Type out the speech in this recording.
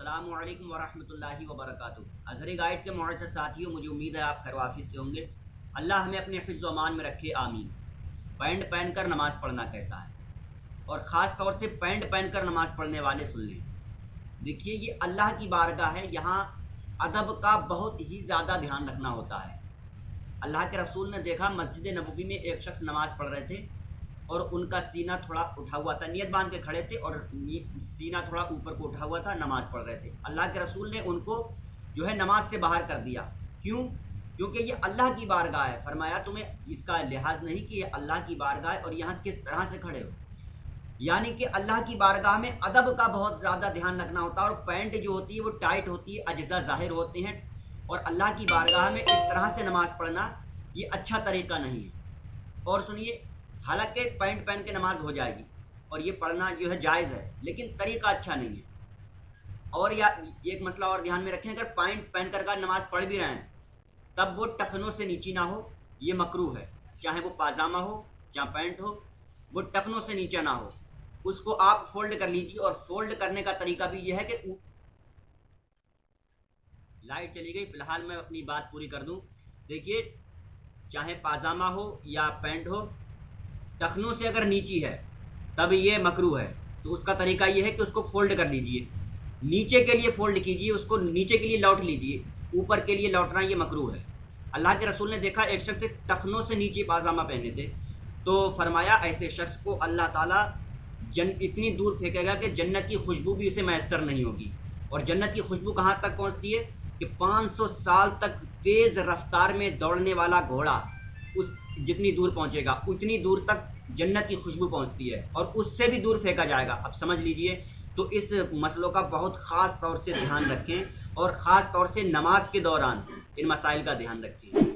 अस्सलामु अलैकुम वरहमतुल्लाहि वबरकातुहू। अज़हरी गाइड के मुअज़्ज़ज़ साथियों, मुझे उम्मीद है आप खैर वाफियत से होंगे। अल्लाह हमें अपने हिफ्ज़ व अमान में रखे, आमीन। पैंट पहन कर नमाज़ पढ़ना कैसा है, और ख़ास तौर से पैंट पहन कर नमाज़ पढ़ने वाले सुन लें। देखिए, ये अल्लाह की बारगाह है, यहाँ अदब का बहुत ही ज़्यादा ध्यान रखना होता है। अल्लाह के रसूल ने देखा, मस्जिद नबवी में एक शख्स नमाज़ पढ़ रहे थे और उनका सीना थोड़ा उठा हुआ था, नियत बांध के खड़े थे और सीना थोड़ा ऊपर को उठा हुआ था, नमाज़ पढ़ रहे थे। अल्लाह के रसूल ने उनको जो है नमाज से बाहर कर दिया। क्यों? क्योंकि ये अल्लाह की बारगाह है। फरमाया तुम्हें इसका लिहाज नहीं कि ये अल्लाह की बारगाह है और यहाँ किस तरह से खड़े हो। यानी कि अल्लाह की बारगाह में अदब का बहुत ज़्यादा ध्यान रखना होता है, और पैंट जो होती है वो टाइट होती है, अज्जा ज़ाहिर होते हैं, और अल्लाह की बारगाह में इस तरह से नमाज़ पढ़ना ये अच्छा तरीका नहीं है। और सुनिए, हालांकि पैंट पहन के नमाज हो जाएगी और ये पढ़ना जो है जायज़ है, लेकिन तरीका अच्छा नहीं है। और या एक मसला और ध्यान में रखें, अगर पैंट पहन कर का नमाज पढ़ भी रहे हैं तब वो टखनों से नीचे ना हो, ये मकरूह है। चाहे वो पाजामा हो चाहे पैंट हो, वो टखनों से नीचे ना हो। उसको आप फोल्ड कर लीजिए, और फोल्ड करने का तरीका भी यह है कि लाइट चली गई, फिलहाल मैं अपनी बात पूरी कर दूं। देखिए, चाहे पाजामा हो या पैंट हो, टखनों से अगर नीची है तब ये मकरूह है। तो उसका तरीका ये है कि उसको फोल्ड कर लीजिए, नीचे के लिए फोल्ड कीजिए, उसको नीचे के लिए लौट लीजिए, ऊपर के लिए लौटना ये मकरूह है। अल्लाह के रसूल ने देखा, एक शख्स टखनों से नीचे पाजामा पहने थे, तो फरमाया ऐसे शख्स को अल्लाह ताला इतनी दूर फेंकेगा कि जन्नत की खुशबू भी उसे मैसर नहीं होगी। और जन्नत की खुशबू कहाँ तक पहुँचती है कि 500 साल तक तेज़ रफ्तार में दौड़ने वाला घोड़ा उस जितनी दूर पहुँचेगा उतनी दूर तक जन्नत की खुशबू पहुँचती है, और उससे भी दूर फेंका जाएगा। अब समझ लीजिए। तो इस मसलों का बहुत ख़ास तौर से ध्यान रखें, और ख़ास तौर से नमाज के दौरान इन मसाइल का ध्यान रखें।